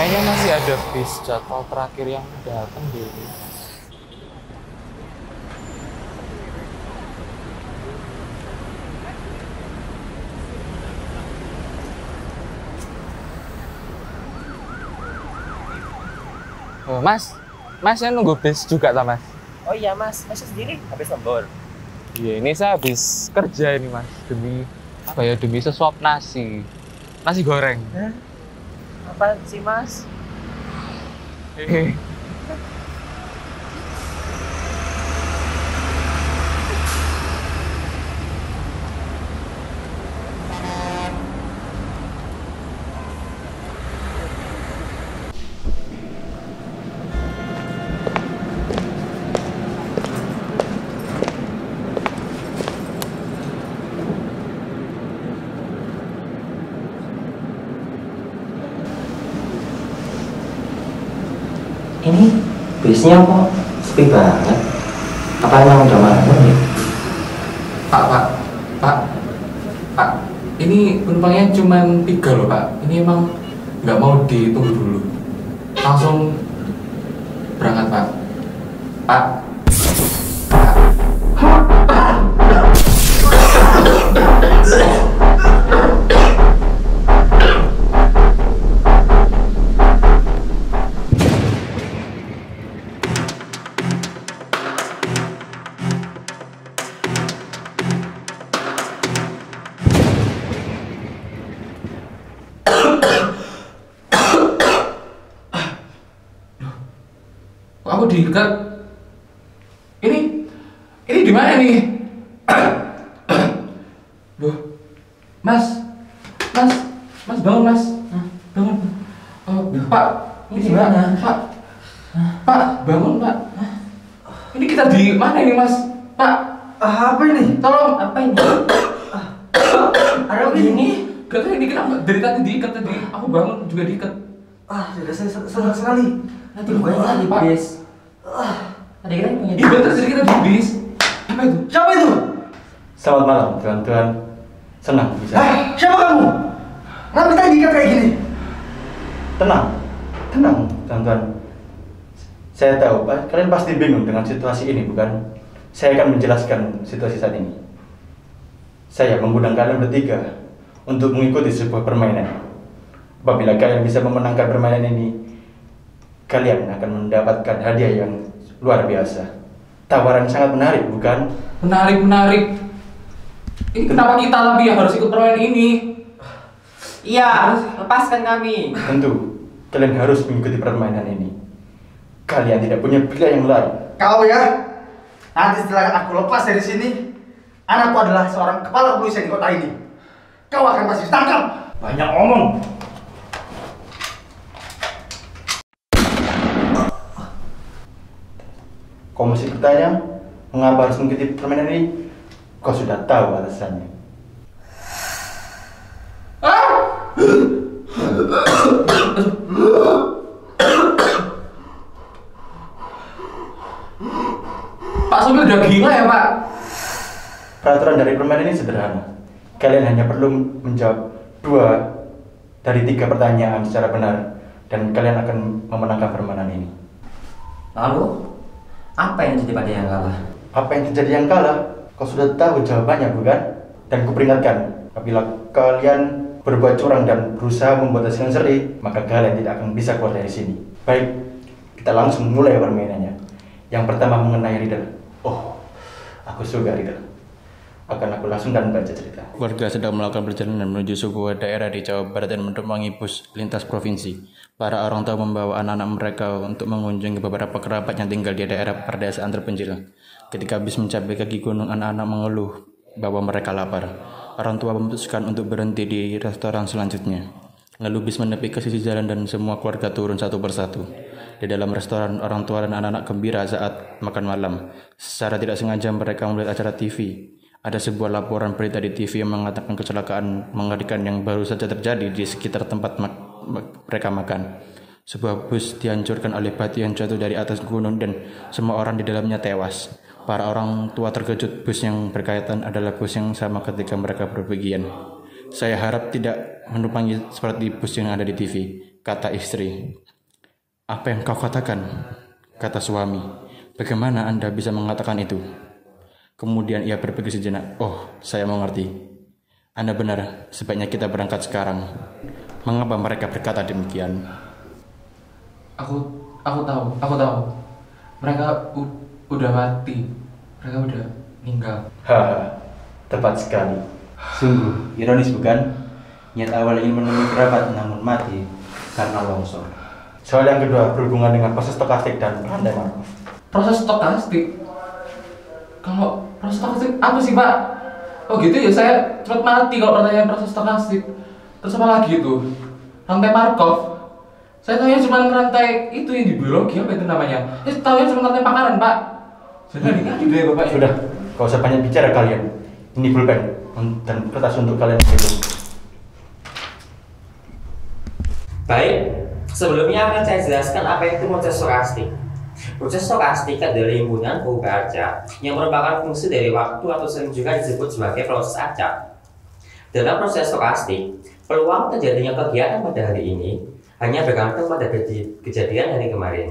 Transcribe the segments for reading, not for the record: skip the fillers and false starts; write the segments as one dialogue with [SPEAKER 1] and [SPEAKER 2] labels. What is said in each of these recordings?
[SPEAKER 1] Kayaknya masih ada bis jadwal terakhir yang datang deh. Oh, Mas saya nunggu bis juga tak Mas?
[SPEAKER 2] Oh iya Mas sendiri habis lembur.
[SPEAKER 1] Iya, ini saya habis kerja ini Mas, demi apa ya? Demi sesuap nasi goreng.
[SPEAKER 2] Hah? Apa sih Mas?
[SPEAKER 1] Hehe.
[SPEAKER 2] Ini bisnya kok sepi banget. Apa emang udah malam nih?
[SPEAKER 1] Pak, ini penumpangnya cuma 3 loh Pak. Ini emang nggak mau ditunggu dulu, langsung berangkat Pak. Pak. Kok aku diikat? Ini di mana nih? Loh, Mas bangun Mas, bangun. Oh, Pak, ini di mana? Pak, bangun Pak. Ini kita di mana ini Mas? Pak,
[SPEAKER 3] Apa ini?
[SPEAKER 1] tolong.
[SPEAKER 2] Apa ini? Ada begini?
[SPEAKER 1] Gak tahu ini kenapa dari tadi diikat tadi. Aku bangun juga diikat.
[SPEAKER 3] Tidak saya senang sekali.
[SPEAKER 2] Nanti bukannya di
[SPEAKER 1] Pak.
[SPEAKER 2] bis. Ada kira punya.
[SPEAKER 1] Iya betul tadi kita di bis. Apa itu?
[SPEAKER 3] Siapa itu?
[SPEAKER 4] Selamat malam, tuan-tuan. Senang bisa.
[SPEAKER 3] Siapa kamu? Kenapa kita diikat kayak gini?
[SPEAKER 4] Tenang, tuan-tuan. Saya tahu, Pak, kalian pasti bingung dengan situasi ini, bukan? Saya akan menjelaskan situasi saat ini. Saya mengundang kalian bertiga untuk mengikuti sebuah permainan. Apabila kalian bisa memenangkan permainan ini, kalian akan mendapatkan hadiah yang luar biasa. Tawaran sangat menarik, bukan?
[SPEAKER 1] Menarik. Ini kenapa kita lebih yang harus ikut permainan ini?
[SPEAKER 2] Iya, lepaskan kami.
[SPEAKER 4] Tentu, kalian harus mengikuti permainan ini. Kalian tidak punya pilihan yang lain.
[SPEAKER 3] Kau ya. Nanti setelah aku lepas dari sini, anakku adalah seorang kepala kepolisian di kota ini. Kau akan pasti ditangkap.
[SPEAKER 4] Banyak omong. Kau masih bertanya, mengapa harus mengikuti permainan ini? Kau sudah tahu alasannya.
[SPEAKER 1] Pak Sopir udah gila ya Pak?
[SPEAKER 4] Peraturan dari permainan ini sederhana. Kalian hanya perlu menjawab 2 dari 3 pertanyaan secara benar, dan kalian akan memenangkan permainan ini.
[SPEAKER 2] Lalu, apa yang terjadi pada yang kalah?
[SPEAKER 4] Apa yang terjadi yang kalah? Kau sudah tahu jawabannya, bukan? Dan kuperingatkan, apabila kalian berbuat curang dan berusaha membuat hasil yang seri, maka kalian tidak akan bisa keluar dari sini. Baik, kita langsung mulai permainannya. Yang pertama mengenai Riddle. Oh, aku suka Riddle. Akan aku langsung dan baca cerita.
[SPEAKER 5] Warga sedang melakukan perjalanan menuju sebuah daerah di Jawa Barat dan menumpangi bus lintas provinsi. Para orang tua membawa anak-anak mereka untuk mengunjungi beberapa kerabat yang tinggal di daerah perdesaan terpencil. Ketika bis mencapai kaki gunung, anak-anak mengeluh bahwa mereka lapar. Orang tua memutuskan untuk berhenti di restoran selanjutnya. Lalu bis menepi ke sisi jalan dan semua keluarga turun satu persatu. Di dalam restoran, orang tua dan anak-anak gembira saat makan malam. Secara tidak sengaja mereka melihat acara TV. Ada sebuah laporan berita di TV yang mengatakan kecelakaan mengerikan yang baru saja terjadi di sekitar tempat mereka makan. Sebuah bus dihancurkan oleh batu yang jatuh dari atas gunung dan semua orang di dalamnya tewas. Para orang tua terkejut, bus yang berkaitan adalah bus yang sama ketika mereka berpergian. Saya harap tidak menumpangi seperti bus yang ada di TV. kata istri. Apa yang kau katakan? Kata suami. Bagaimana Anda bisa mengatakan itu? Kemudian ia berpikir sejenak. Oh, saya mengerti. Anda benar, sebaiknya kita berangkat sekarang. Mengapa mereka berkata demikian?
[SPEAKER 1] Aku tahu. Mereka udah mati. Mereka udah meninggal.
[SPEAKER 4] Haha, tepat sekali. Sungguh ironis bukan? Niat awal ingin menemui kerabat namun mati karena longsor. Soal yang kedua berhubungan dengan proses stokastik dan rantai Markov.
[SPEAKER 1] Proses stokastik? Kalau proses stokastik apa sih, Pak? Oh gitu ya, saya cepat mati kalau pertanyaan proses stokastik. Terus apa lagi itu? Rantai Markov? Saya tahu cuma rantai itu yang di biologi, apa itu namanya? Saya tahu cuma rantai pakaran, Pak. Sudah dikasih deh Bapak.
[SPEAKER 4] Sudah, kau usah banyak bicara kalian. Ini pulpen dan kertas untuk kalian hitung.
[SPEAKER 2] Baik, sebelumnya akan saya jelaskan apa itu proses stokastik. Proses stokastik adalah himpunan perubahan acak yang merupakan fungsi dari waktu atau sering juga disebut sebagai proses acak. Dalam proses stokastik, peluang terjadinya kegiatan pada hari ini hanya bergantung pada kejadian hari kemarin.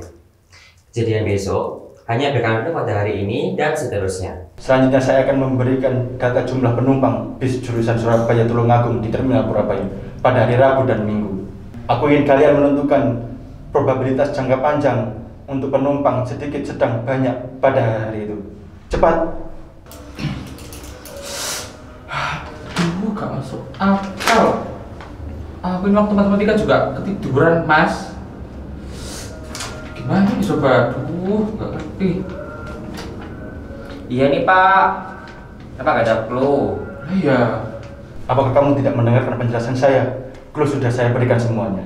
[SPEAKER 2] Kejadian besok hanya bergantung pada hari ini dan seterusnya.
[SPEAKER 4] Selanjutnya saya akan memberikan data jumlah penumpang bis jurusan Surabaya Tulungagung di Terminal Purabaya pada hari Rabu dan Minggu. Aku ingin kalian menentukan probabilitas jangka panjang untuk penumpang sedikit, sedang, banyak pada hari itu. Cepat!
[SPEAKER 1] Gak masuk akal. Aku ini waktu matematika juga ketiduran, Mas. Gimana nih coba? Gak ngerti.
[SPEAKER 2] Iya nih Pak, apa gak ada clue?
[SPEAKER 1] Iya.
[SPEAKER 4] Apakah kamu tidak mendengarkan penjelasan saya? Clue sudah saya berikan semuanya.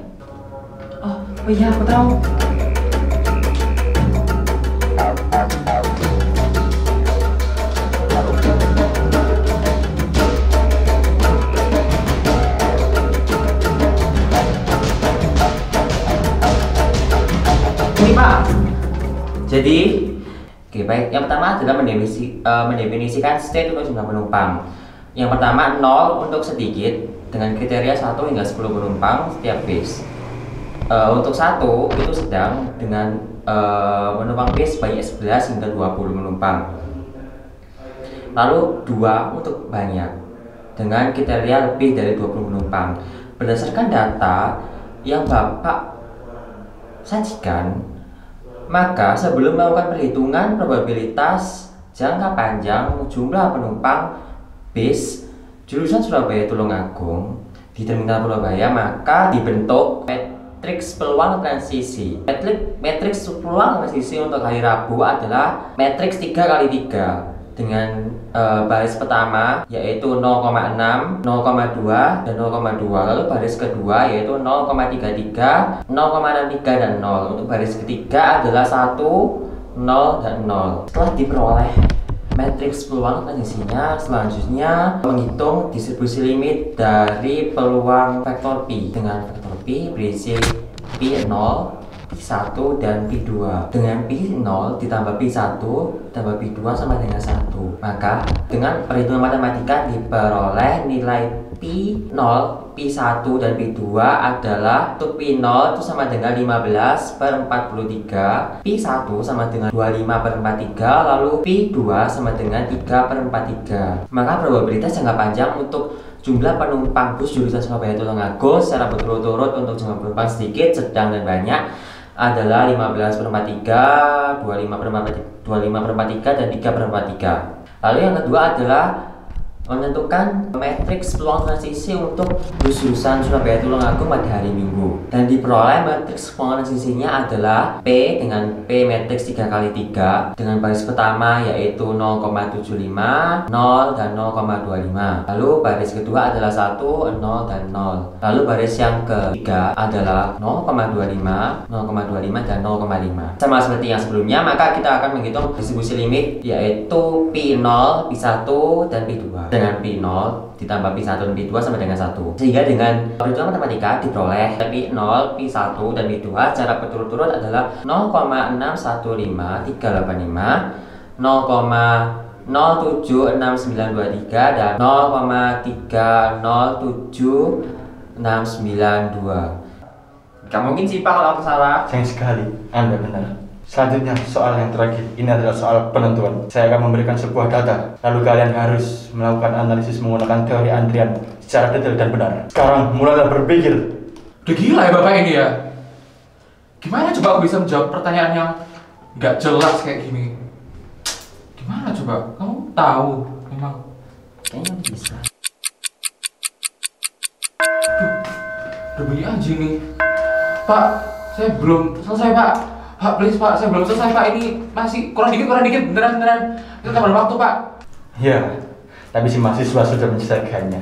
[SPEAKER 1] Oh iya, aku tahu.
[SPEAKER 2] Ini Pak. Jadi, oke baik. Yang pertama adalah mendefinisikan state untuk jumlah penumpang. Yang pertama 0 untuk sedikit dengan kriteria 1 hingga 10 penumpang setiap bis. Untuk 1 itu sedang dengan penumpang bis banyak 11 hingga 20 penumpang. Lalu 2 untuk banyak dengan kriteria lebih dari 20 penumpang. Berdasarkan data yang Bapak sajikan, maka sebelum melakukan perhitungan probabilitas jangka panjang jumlah penumpang bis jurusan Surabaya Tulungagung di Terminal Purabaya, maka dibentuk matriks peluang transisi. Matriks peluang transisi untuk hari Rabu adalah matriks 3x3 dengan baris pertama yaitu 0,6, 0,2 dan 0,2. Lalu baris kedua yaitu 0,33, 0,63 dan 0. Untuk baris ketiga adalah 1, 0 dan 0. Setelah diperoleh matriks peluang transisinya, selanjutnya menghitung distribusi limit dari peluang vektor Pi dengan vektor Pi berisi Pi 0, Pi1 dan Pi2. Dengan Pi0 ditambah Pi1 tambah Pi2 sama dengan 1. Maka dengan perhitungan matematika diperoleh nilai Pi0, Pi1 dan Pi2 adalah untuk Pi0 itu sama dengan 15/43, Pi1 sama dengan 25/43, lalu Pi2 sama dengan 3/43. Maka probabilitas jangka panjang untuk jumlah penumpang bus jurusan Surabaya Tulungagung secara berturut-turut untuk jumlah penumpang sedikit, sedang dan banyak adalah 15/43, 25/43 dan 3/43. Lalu yang kedua adalah menentukan matriks peluang transisi untuk bus jurusan Surabaya Tulungagung pada hari Minggu, dan diperoleh matriks peluang transisinya adalah P dengan P matriks 3x3 dengan baris pertama yaitu 0,75, 0 dan 0,25. Lalu baris kedua adalah 1, 0 dan 0. Lalu baris yang ketiga adalah 0,25, 0,25 dan 0,5. Sama seperti yang sebelumnya, maka kita akan menghitung distribusi limit yaitu P0, P1 dan P2. Dengan P0 ditambah P1 dan P2 sama dengan 1. Sehingga dengan perhitungan matematika diperoleh P0, P1 dan P2 secara berturut-turut adalah 0,615,385, 0,076923 dan 0,307692. Gak mungkin sih Pak kalau aku salah.
[SPEAKER 4] Sayang sekali, Anda benar. Selanjutnya soal yang terakhir, ini adalah soal penentuan. Saya akan memberikan sebuah data, lalu kalian harus melakukan analisis menggunakan teori antrian secara detail dan benar. Sekarang mulailah berpikir.
[SPEAKER 1] Udah gila ya Bapak ini ya? Gimana coba aku bisa menjawab pertanyaan yang nggak jelas kayak gini? Gimana coba? Kamu tahu memang?
[SPEAKER 2] Kayaknya bisa.
[SPEAKER 1] Udah bunyi anjing nih. Pak, saya belum selesai Pak. Pak, please Pak, saya belum selesai Pak. Ini masih kurang dikit, beneran. Itu tambahan waktu Pak.
[SPEAKER 4] Ya, tapi si mahasiswa sudah menyelesaikannya.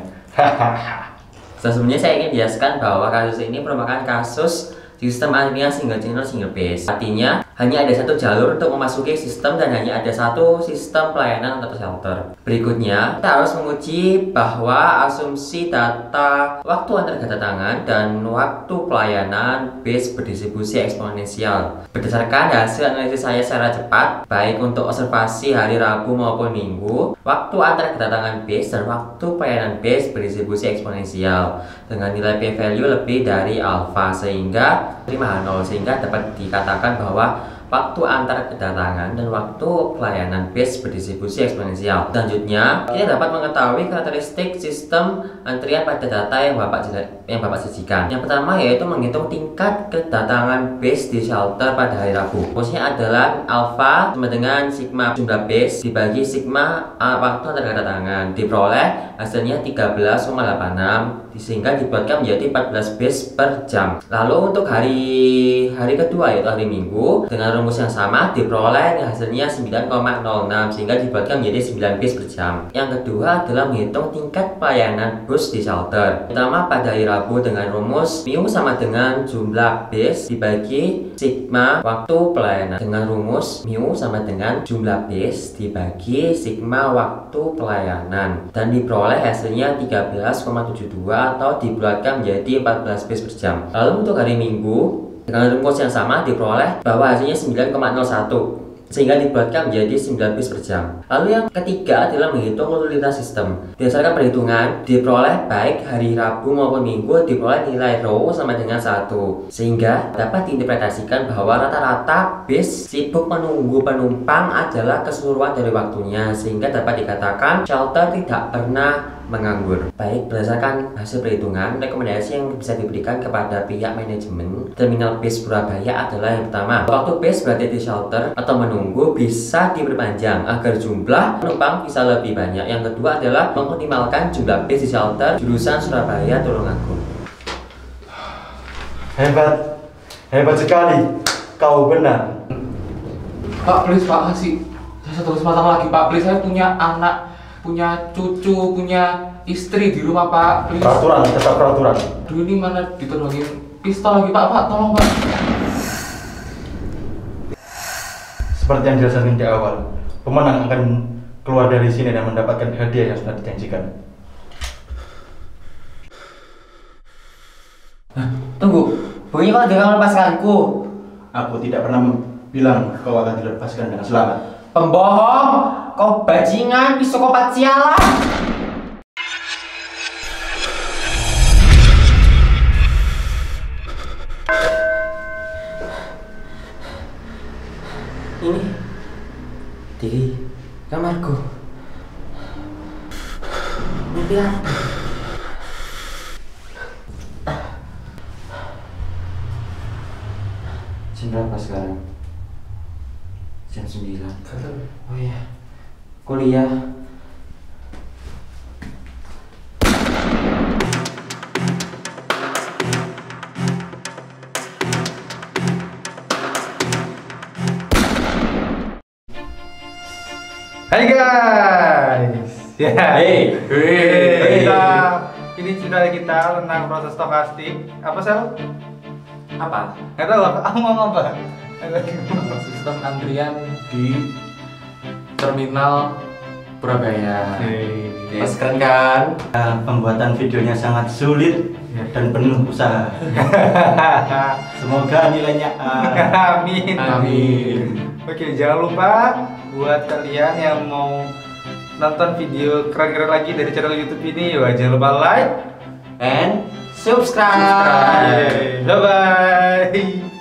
[SPEAKER 2] Sebelumnya saya ingin jelaskan bahwa kasus ini merupakan kasus sistem antrian single channel single base. Artinya hanya ada satu jalur untuk memasuki sistem dan hanya ada satu sistem pelayanan atau shelter. Berikutnya, kita harus menguji bahwa asumsi data waktu antar kedatangan dan waktu pelayanan base berdistribusi eksponensial. Berdasarkan hasil analisis saya secara cepat, baik untuk observasi hari Rabu maupun Minggu, waktu antar kedatangan base dan waktu pelayanan base berdistribusi eksponensial dengan nilai p-value lebih dari alfa sehingga 5,0 sehingga dapat dikatakan bahwa waktu antar kedatangan dan waktu pelayanan base berdistribusi eksponensial. Selanjutnya, kita dapat mengetahui karakteristik sistem antrian pada data yang Bapak sajikan. Yang pertama yaitu menghitung tingkat kedatangan base di shelter pada hari Rabu. Rumusnya adalah alfa sama dengan sigma jumlah base dibagi sigma waktu antar kedatangan. Diperoleh hasilnya 13,86 sehingga dibuatkan menjadi 14 base per jam. Lalu untuk hari kedua yaitu hari Minggu dengan rumus yang sama diperoleh hasilnya 9,06 sehingga dibuatkan menjadi 9 base per jam. Yang kedua adalah menghitung tingkat pelayanan bus di shelter. Pertama pada hari Rabu dengan rumus mu sama dengan jumlah base dibagi sigma waktu pelayanan dengan rumus mu sama dengan jumlah base dibagi sigma waktu pelayanan dan diperoleh hasilnya 13,72 atau dibulatkan menjadi 14 base per jam. Lalu untuk hari Minggu dengan rumus yang sama diperoleh bahwa hasilnya 9,01 sehingga dibuatkan menjadi 9 base per jam. Lalu yang ketiga adalah menghitung lalu lintas sistem. Berdasarkan perhitungan diperoleh baik hari Rabu maupun Minggu diperoleh nilai rho sama dengan 1 sehingga dapat diinterpretasikan bahwa rata-rata base sibuk menunggu penumpang adalah keseluruhan dari waktunya sehingga dapat dikatakan shelter tidak pernah menganggur. Baik, berdasarkan hasil perhitungan, rekomendasi yang bisa diberikan kepada pihak manajemen terminal base Surabaya adalah yang pertama, waktu base berada di shelter atau menunggu bisa diperpanjang agar jumlah penumpang bisa lebih banyak. Yang kedua adalah mengoptimalkan jumlah base di shelter jurusan Surabaya Tulungagung.
[SPEAKER 4] Hebat sekali, kau benar.
[SPEAKER 1] Pak, please Pak, kasih saya satu kesempatan lagi Pak. Please, saya punya anak, punya cucu, punya istri di rumah Pak. Please.
[SPEAKER 4] Peraturan, tetap peraturan.
[SPEAKER 1] Duh, ini mana ditodongin pistol lagi Pak. Pak, tolong Pak.
[SPEAKER 4] Seperti yang dijelaskan di awal, pemenang akan keluar dari sini dan mendapatkan hadiah yang sudah dijanjikan.
[SPEAKER 2] Tunggu, bunyi kok jangan melepaskanku.
[SPEAKER 4] Aku tidak pernah bilang kau akan dilepaskan dengan selamat.
[SPEAKER 2] Pembohong, kau bajingan, psikopat sialan. Ini di kamarku. Mimpi apa? Jam berapa sekarang? Jam 9. Oh iya, kuliah.
[SPEAKER 3] Hai guys. Ya.
[SPEAKER 2] Hey.
[SPEAKER 3] Ini cerita kita tentang proses stokastik. Apa Sel?
[SPEAKER 2] Apa?
[SPEAKER 3] Nggak tahu aku ngomong apa.
[SPEAKER 1] Sistem antrian di terminal Surabaya.
[SPEAKER 2] Mas keren kan?
[SPEAKER 4] Pembuatan videonya sangat sulit dan penuh usaha. Semoga nilainya A.
[SPEAKER 3] Amin.
[SPEAKER 1] Amin.
[SPEAKER 3] Oke, jangan lupa buat kalian yang mau nonton video keren-keren lagi dari channel YouTube ini, jangan lupa like
[SPEAKER 2] And
[SPEAKER 1] subscribe.
[SPEAKER 3] Bye bye.